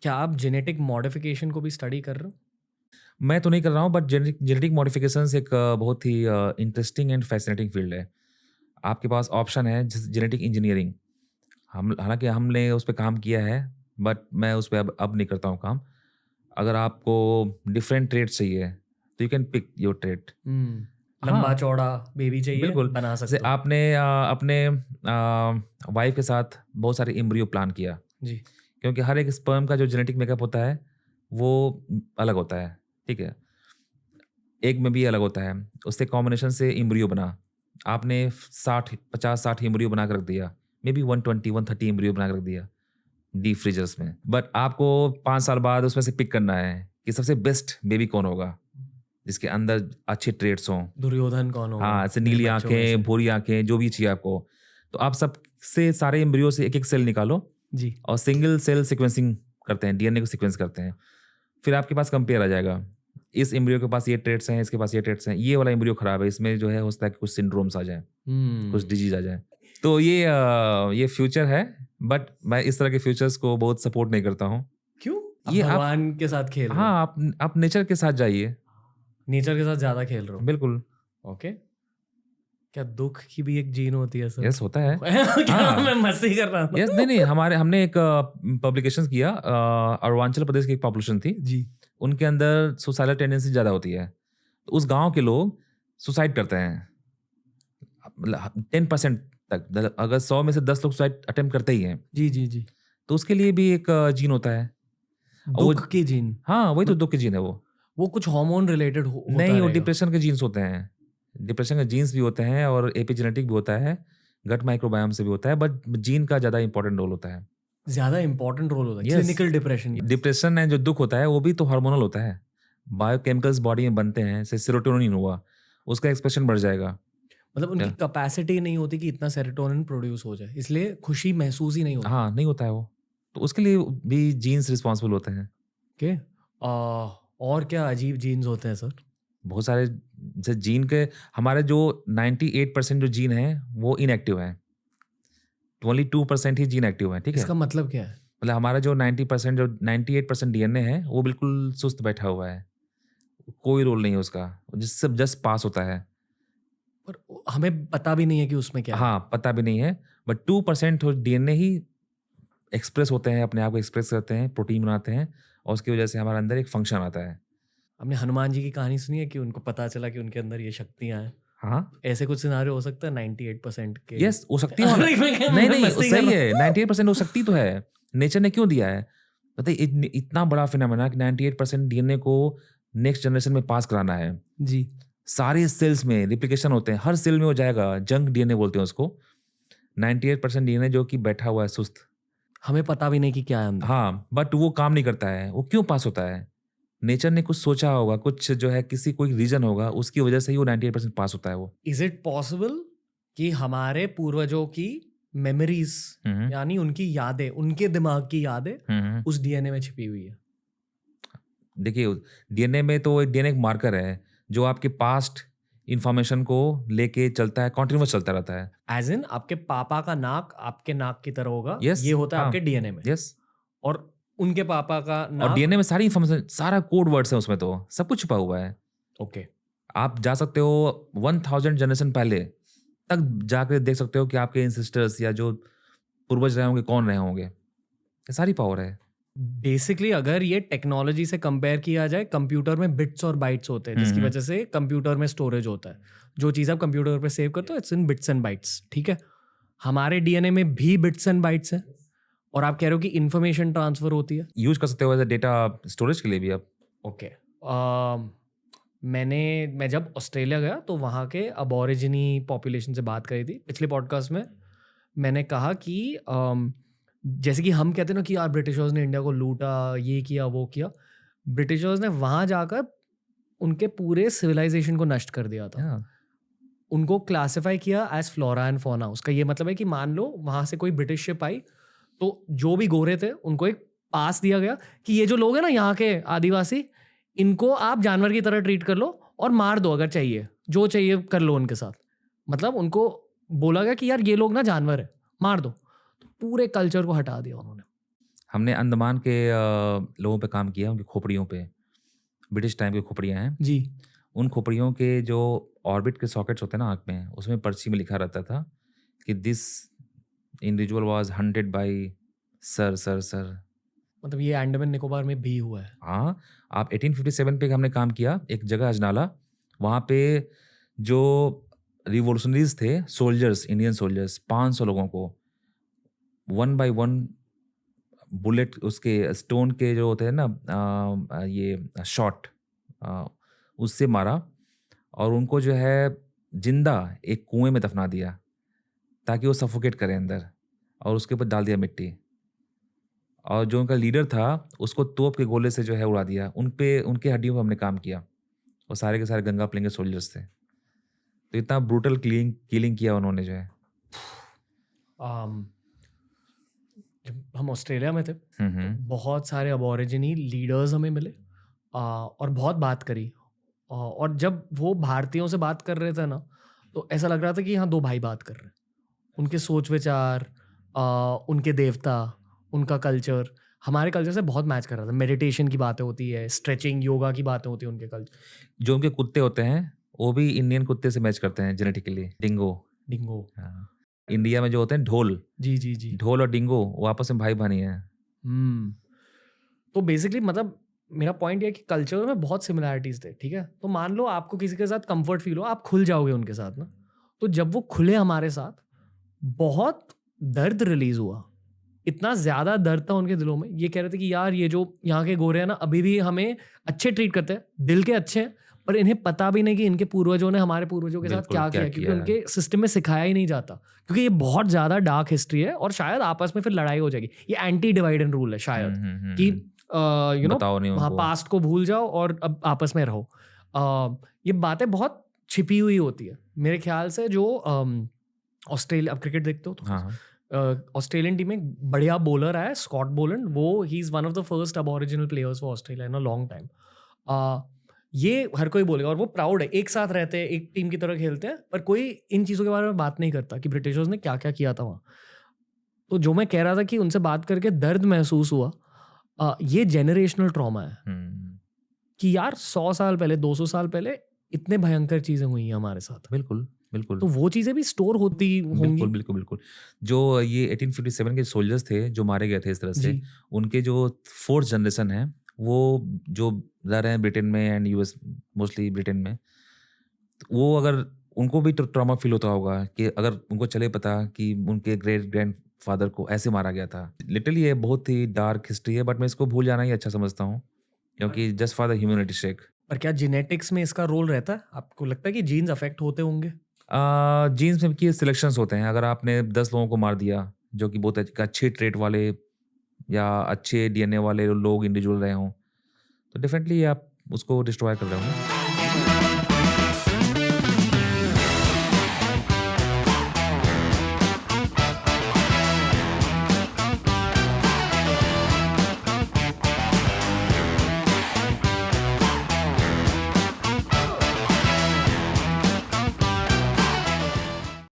क्या आप genetic modification को भी स्टडी कर रहे हो? मैं तो नहीं कर रहा हूँ, बट जेनेटिक मॉडिफिकेशंस एक बहुत ही इंटरेस्टिंग एंड फैसिनेटिंग फील्ड है। आपके पास ऑप्शन है जेनेटिक इंजीनियरिंग। हम हालांकि हमने उस पर काम किया है, बट मैं उस पर अब नहीं करता हूँ काम। अगर आपको डिफरेंट ट्रेड चाहिए तो you can pick your trade. लंबा हाँ, चौड़ा बेबी चाहिए, बिल्कुल। बना जैसे सकते हो। आपने अपने वाइफ के साथ बहुत सारे एम्ब्रियो प्लान किया, जी। क्योंकि हर एक स्पर्म का जो जेनेटिक मेकअप होता है वो अलग होता है, ठीक है? एग में भी अलग होता है, उससे कॉम्बिनेशन से एम्ब्रियो बना। आपने 50-60 एम्ब्रियो बना के रख दिया, मे बी 120-130 एम्ब्रियो बना के रख दिया डीप फ्रीजर्स में। बट आपको 5 साल बाद उसमें से पिक करना है कि सबसे बेस्ट बेबी कौन होगा, जिसके अंदर अच्छे ट्रेड्स हों। दुर्योधन कौन होगा हाँ, ऐसे मेरे नीली बच्चों में आँखें, से? भूरी आँखें, जो भी चाहिए आपको। तो आप सबसे सारे एम्ब्रियो से एक-एक सेल निकालो जी। और सिंगल सेल सीक्वेंसिंग करते हैं, डीएनए को सीक्वेंस करते हैं। फिर आपके पास कंपेयर आ जाएगा। इस एम्ब्रियो के पास ये ट्रेट्स हैं, इसके पास ये ट्रेट्स हैं। ये वाला एम्ब्रियो खराब है, इसमें जो है हो सकता है कि कुछ सिंड्रोम्स आ जाएँ, कुछ डिजीज़ आ जाए। तो ये फ्यूचर है, बट मैं इस तरह के फ्यूचर्स को बहुत सपोर्ट नहीं करता हूँ। क्यों? आप ये आप भगवान के साथ खेल रहे हो? हाँ, आप नेचर के साथ जाइए। नेचर के साथ ज्यादा खेल रहे हो? बिल्कुल, ओके। क्या दुख की भी एक जीन होती है सर? यस होता है। क्या मैं हाँ। मस्ती कर रहा था? यस, नहीं, हमने एक पब्लिकेशंस किया, अरुणाचल प्रदेश की एक पॉपुलेशन थी, जी। उनके अंदर सुसाइडल टेंडेंसी ज़्यादा होती है। तो उस गाँव के लोग सुसाइड करते हैं, मतलब 10% तक। अगर 100 में से 10 लोग सुसाइड अटेम्प्ट करते ही हैं, जी जी जी। तो उसके लिए भी एक जीन होता है। और वो दुख की जीन? हाँ, वही तो मत- दुःख की जीन है वो। वो कुछ हार्मोन रिलेटेड होता नहीं, वो रहेगा? डिप्रेशन के जीन्स होते हैं। डिप्रेशन के जीन्स भी होते हैं और एपिजेनेटिक भी होता है, गट माइक्रोबायोम से भी होता है, बट जीन का ज़्यादा इंपॉर्टेंट रोल होता है। ज्यादा इंपॉर्टेंट रोल होता है यस, क्लिनिकल डिप्रेशन की? डिप्रेशन है जो दुःख होता है, वो भी तो हार्मोनल होता है। बायोकेमिकल्स बॉडी में बनते हैं, जैसे सेरोटोनिन हुआ, उसका एक्सप्रेशन बढ़ जाएगा। मतलब उनकी क्या? कैपेसिटी नहीं होती कि इतना सेरोटोनिन प्रोड्यूस हो जाए, इसलिए खुशी महसूस ही नहीं होती। हाँ, नहीं होता है वो। तो उसके लिए भी जीन्स रिस्पॉन्सिबल होते हैं। ओके। और क्या अजीब जीन्स होते हैं सर? बहुत सारे जैसे जीन के हमारे जो 98% जो जीन हैं, वो इनएक्टिव हैं। ओनली 2% ही जीन एक्टिव हैं, ठीक है? इसका मतलब क्या है? मतलब हमारा जो 90% जो 98% डीएनए है, वो बिल्कुल सुस्त बैठा हुआ है। कोई रोल नहीं है उसका, जिससे जस्ट पास होता है। पर हमें पता भी नहीं है कि उसमें क्या है। हाँ, पता भी नहीं है, बट 2% डीएनए ही एक्सप्रेस होते हैं, अपने आप को एक्सप्रेस करते हैं, प्रोटीन बनाते हैं और उसकी वजह से हमारे अंदर एक फंक्शन आता है। हमने हनुमान जी की कहानी सुनी है कि उनको पता चला कि उनके अंदर ये शक्तियां हैं? हाँ, ऐसे कुछ सिनारियो हो सकता है 98% के? यस, वो शक्ति होना। अरे नहीं, मैं नहीं, वो मस्ती कर सही रहा है, हूँ। 98% वो शक्ति तो है। नेचर ने क्यों दिया है? पता है इतना बड़ा फिनोमेना कि 98% डीएनए को नेक्स्ट जनरेशन में पास कराना है। जी। सारे सेल्स में रिप्लिकेशन होते हैं, हर सेल में हो जाएगा, जंक डीएनए बोलते हैं उसको। 98% डीएनए जो कि बैठा हुआ है सुस्त। हमें पता भी नहीं कि क्या है अंदर। हाँ, बट वो काम नहीं करता है। वो क्यों पास होता है? नेचर ने कुछ सोचा होगा, कुछ जो है किसी कोई रीज़न होगा, उसकी वजह से ही वो 98% पास होता है वो। इज इट पॉसिबल कि हमारे पूर्वजों की मेमोरीज, हुँ, हुँ। यानी उनकी यादें, उनके दिमाग की यादें हुँ, हुँ। उस डीएनए में छिपी हुई है? देखिए, डीएनए में तो डीएनए एक मार्कर है, जो आपके पास्ट इन्फॉर्मेशन को लेके चलता है, कंटीन्यूअस चलता रहता है। एज इन आपके पापा का नाक आपके नाक की तरह होगा, यस, ये होता है हाँ, आपके डीएनए में। यस। और उनके पापा का और नाक। डीएनए में सारी इन्फॉर्मेशन, सारा कोड वर्ड्स हैं उसमें तो, सब कुछ छुपा हुआ है। ओके। आप जा सकते हो 1000 जनरेशन पहले तक जाके देख सकते हो कि आपके एंसेस्टर्स या जो पूर्वज रहे होंगे, कौन रहे होंगे। ये सारी पावर है। बेसिकली अगर ये टेक्नोलॉजी से कंपेयर किया जाए, कंप्यूटर में बिट्स और बाइट्स होते हैं, हुँ, जिसकी हुँ। वजह से कंप्यूटर में स्टोरेज होता है। जो चीज़ आप कंप्यूटर पे सेव करते हो, it's in bits and bytes, ठीक है? हमारे डीएनए में भी बिट्स एंड बाइट्स हैं, और आप कह रहे हो कि इन्फॉर्मेशन ट्रांसफर होती है। यूज़ कर सकते हो एज़ अ डेटा स्टोरेज के लिए भी आप। ओके। मैं जब ऑस्ट्रेलिया गया तो वहाँ के अबॉरिजिनी पॉपुलेशन से बात करी थी पिछले पॉडकास्ट में। मैंने कहा कि जैसे कि हम कहते हैं ना कि यार ब्रिटिशर्स ने इंडिया को लूटा, ये किया वो किया, ब्रिटिशर्स ने वहाँ जाकर उनके पूरे सिविलाइजेशन को नष्ट कर दिया था। हाँ, उनको क्लासिफाई किया एज फ्लोरा एंड फौना। उसका ये मतलब है कि मान लो वहाँ से कोई ब्रिटिश शिप आई, तो जो भी गोरे थे उनको एक पास दिया गया कि ये जो लोग हैं ना यहाँ के आदिवासी, इनको आप जानवर की तरह ट्रीट कर लो और मार दो अगर चाहिए, जो चाहिए कर लो उनके साथ। मतलब उनको बोला गया कि यार ये लोग ना जानवर है, मार दो। तो पूरे कल्चर को हटा दिया उन्होंने। हमने अंडमान के लोगों पे काम किया, उनकी खोपड़ियों पे। ब्रिटिश टाइम की खोपड़ियाँ हैं। जी। उन खोपड़ियों के जो ऑर्बिट के सॉकेट्स होते हैं ना आँख में, उसमें पर्ची में लिखा रहता था कि this individual was hunted by sir. मतलब ये अंडमान निकोबार में भी हुआ है। हाँ, आप 1857 पे हमने काम किया, एक जगह अजनाला, वहाँ पे जो रिवॉल्यूशनरीज़ थे, सोल्जर्स, इंडियन सोल्जर्स, 500 लोगों को 1 बाय 1 बुलेट उसके स्टोन के जो होते हैं ना ये शॉट उससे मारा और उनको जो है जिंदा एक कुएं में दफना दिया ताकि वो सफोकेट करें अंदर और उसके ऊपर डाल दिया मिट्टी और जो उनका लीडर था उसको तोप के गोले से जो है उड़ा दिया। उनके हड्डियों पर हमने काम किया। वो सारे के सारे गंगा प्लेन के सोल्जर्स थे। तो इतना ब्रूटल किलिंग किया उन्होंने जो है। जब हम ऑस्ट्रेलिया में थे तो हम्म बहुत सारे अबॉरिजिनी लीडर्स हमें मिले और बहुत बात करी और जब वो भारतीयों से बात कर रहे थे ना तो ऐसा लग रहा था कि यहाँ दो भाई बात कर रहे हैं। उनके सोच विचार उनके देवता उनका कल्चर हमारे कल्चर से बहुत मैच कर रहा था। मेडिटेशन की बातें होती है, स्ट्रेचिंग, योगा की बातें होती है उनके कल्चर। जो उनके कुत्ते होते हैं वो भी इंडियन कुत्ते से मैच करते हैं जेनेटिकली। डिंगो। डिंगो। हाँ। इंडिया में जो होते हैं ढोल, जी जी जी। ढोल और डिंगो वो आपस में भाई बहनी हैं। तो बेसिकली मतलब मेरा पॉइंट ये है कि कल्चर में बहुत सिमिलैरिटीज थे। ठीक है, तो मान लो आपको किसी के साथ कंफर्ट फील हो, आप खुल जाओगे उनके साथ ना। तो जब वो खुले हमारे साथ, बहुत दर्द रिलीज हुआ। इतना ज्यादा दर्द था उनके दिलों में। ये कह रहे थे कि यार ये जो यहाँ के गोरे हैं ना अभी भी हमें अच्छे ट्रीट करते हैं, दिल के अच्छे हैं, पर इन्हें पता भी नहीं कि इनके पूर्वजों ने हमारे पूर्वजों के साथ बिल्कुल, क्या क्या किया, क्योंकि किया है। उनके सिस्टम में सिखाया ही नहीं जाता। क्योंकि ये बहुत ज्यादा डार्क हिस्ट्री है और शायद आपस में फिर लड़ाई हो जाएगी। ये एंटी डिवाइड एंड रूल है शायद कि यू नो बताओ नहीं हाँ उनको। पास्ट को भूल जाओ और अब आपस में रहो। ये बातें बहुत छिपी हुई होती है मेरे ख्याल से। जो ऑस्ट्रेलिया, अब क्रिकेट देखते हो तो हाँ हाँ। ऑस्ट्रेलियन टीम में बढ़िया बॉलर है स्कॉट बोलैंड। वो he is one of the first Aboriginal players for Australia in a long time. ये हर कोई बोलेगा और वो प्राउड है। एक साथ रहते हैं, एक टीम की तरह खेलते हैं, पर कोई इन चीज़ों के बारे में बात नहीं करता कि ब्रिटिशर्स ने क्या क्या किया था वहाँ। तो जो मैं कह रहा था कि उनसे बात करके दर्द महसूस हुआ, ये जेनरेशनल ट्रॉमा है कि यार 100 साल पहले, 200 साल पहले इतने भयंकर चीज़ें हुई हैं हमारे साथ। बिल्कुल बिल्कुल। तो वो चीज़ें भी स्टोर होती होंगी। बिल्कुल बिल्कुल बिल्कुल। जो ये 1857 के सोल्जर्स थे जो मारे गए थे इस तरह से, जी। उनके जो फोर्थ जनरेशन है वो जो रह रहे हैं ब्रिटेन में एंड यूएस, मोस्टली ब्रिटेन में, वो अगर उनको भी ट्रॉमा फील होता होगा कि अगर उनको चले पता कि उनके ग्रेट ग्रैंड फादर को ऐसे मारा गया था। लिटरली ये बहुत ही डार्क हिस्ट्री है, बट मैं इसको भूल जाना ही अच्छा समझता हूँ क्योंकि just for the humanity shake. पर क्या जेनेटिक्स में इसका रोल रहता है? आपको लगता है कि जीन्स अफेक्ट होते होंगे? जीन्स में की सिलेक्शंस होते हैं। अगर आपने 10 लोगों को मार दिया जो कि बहुत अच्छे ट्रेट वाले या अच्छे डीएनए वाले लोग इंडिविजुअल रहे हों, तो डेफिनेटली आप उसको डिस्ट्रॉय कर रहे होंगे।